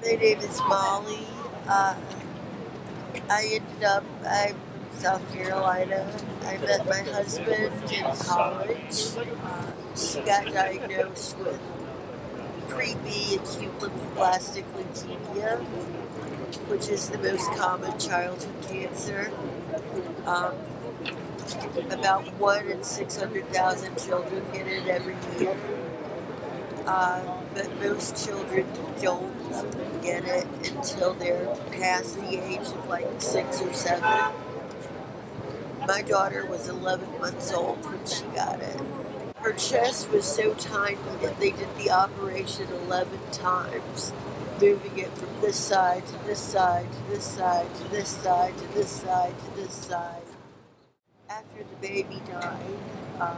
My name is Molly. Uh, I'm from South Carolina. I met my husband in college. She got diagnosed with pre-B acute lymphoblastic leukemia, which is the most common childhood cancer. Um, about 1 in 600,000 children get it every year. But most children don't get it until they're past the age of like 6 or 7. My daughter was 11 months old when she got it. Her chest was so tiny that they did the operation 11 times, moving it from this side to this side to this side to this side to this side to this side. After the baby died, uh,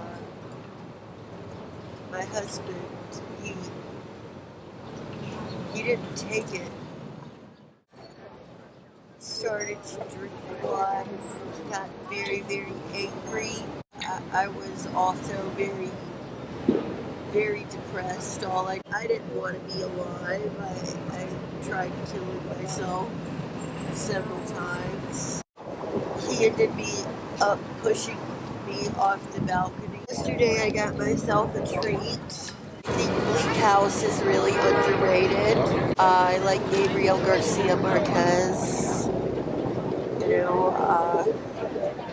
my husband, he he didn't take it. Started to drink blood, got very, very angry. I was also very, very depressed. I didn't want to be alive. I tried killing myself several times. He ended up pushing me off the balcony. Yesterday I got myself a treat. I think Bleak House is really underrated. I like Gabriel Garcia Marquez.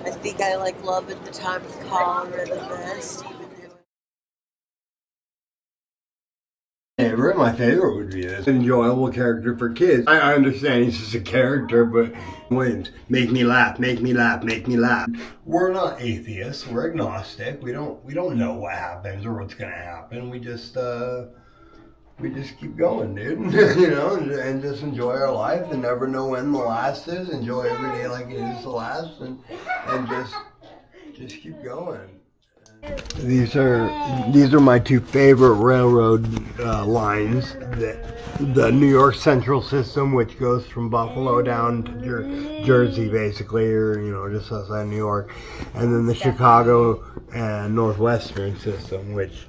I think I like Love at the Time of Cholera the best. My favorite would be this enjoyable character for kids. I understand he's just a character, but Williams, make me laugh, make me laugh, make me laugh. We're not atheists. We're agnostic. We don't know what happens or what's gonna happen. We just keep going, dude. and just enjoy our life and never know when the last is. Enjoy every day like it is the last, and just keep going. These are my two favorite railroad lines. The New York Central system, which goes from Buffalo down to Jersey, basically, or just outside New York, and then the Chicago and Northwestern system, which.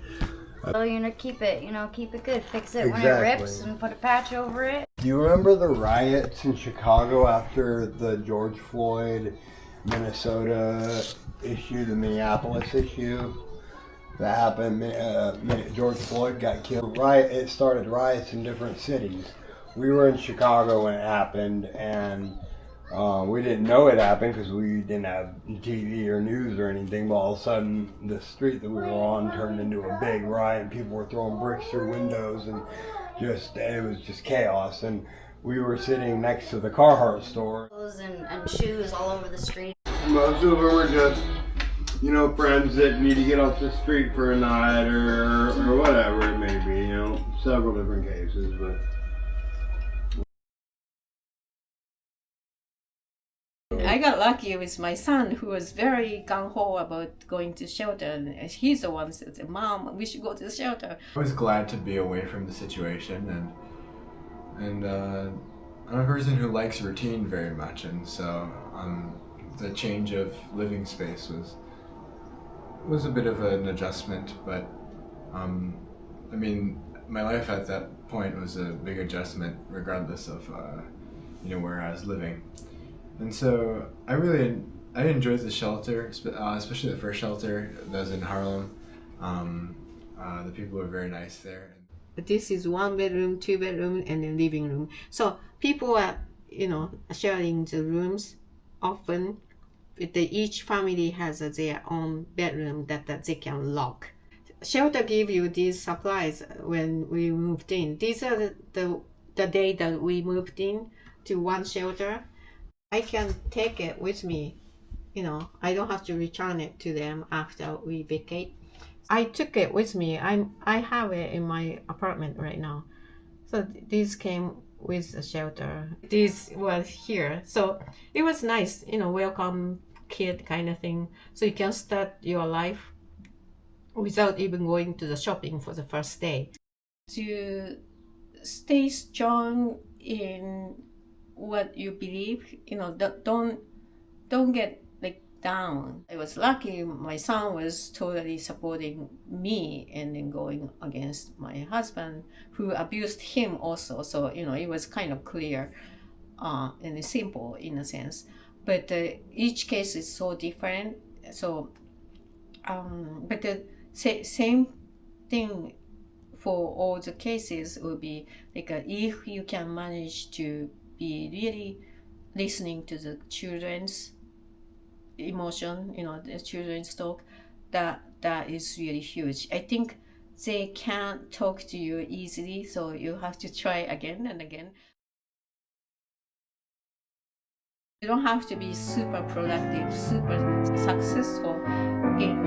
So keep it good. Fix it when it Exactly. rips and put a patch over it. Do you remember the riots in Chicago after the George Floyd, Minnesota issue, the Minneapolis issue that happened? George Floyd got killed. It started riots in different cities. We were in Chicago when it happened, and we didn't know it happened because we didn't have TV or news or anything. But all of a sudden, the street that we were on turned into a big riot, and people were throwing bricks through windows, and it was just chaos. And we were sitting next to the Carhartt store. Clothes and shoes all over the street. Most of them were just, friends that need to get off the street for a night or whatever it may be. Several different cases, but. I got lucky with my son, who was very gung-ho about going to shelter, and he's the one that said, "Mom, we should go to the shelter." I was glad to be away from the situation, and I'm a person who likes routine very much, and so the change of living space was a bit of an adjustment, but my life at that point was a big adjustment regardless of where I was living. And so I enjoyed the shelter, especially the first shelter that was in Harlem. The people were very nice there. This is 1 bedroom, 2 bedroom, and a living room. So people are, sharing the rooms often. Each family has their own bedroom that they can lock. Shelter give you these supplies when we moved in. These are the day that we moved in to one shelter. I can take it with me. I don't have to return it to them after we vacate. I took it with me. I have it in my apartment right now. So these came with the shelter. This was here. So it was nice, welcome kid kind of thing. So you can start your life without even going to the shopping for the first day. To stay strong in what you believe, don't get down. I was lucky my son was totally supporting me and then going against my husband who abused him also. So, it was kind of clear and simple in a sense. But each case is so different. So, but the same thing for all the cases will be like if you can manage to be really listening to the children's emotion, the children's talk, that is really huge. I think they can't talk to you easily, so you have to try again and again. You don't have to be super productive, super successful in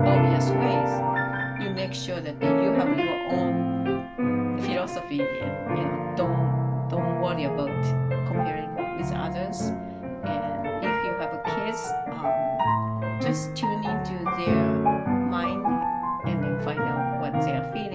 obvious ways. You make sure that you have your own philosophy and don't worry about comparing with others. And if you have kids, just tune into their mind and then find out what they are feeling.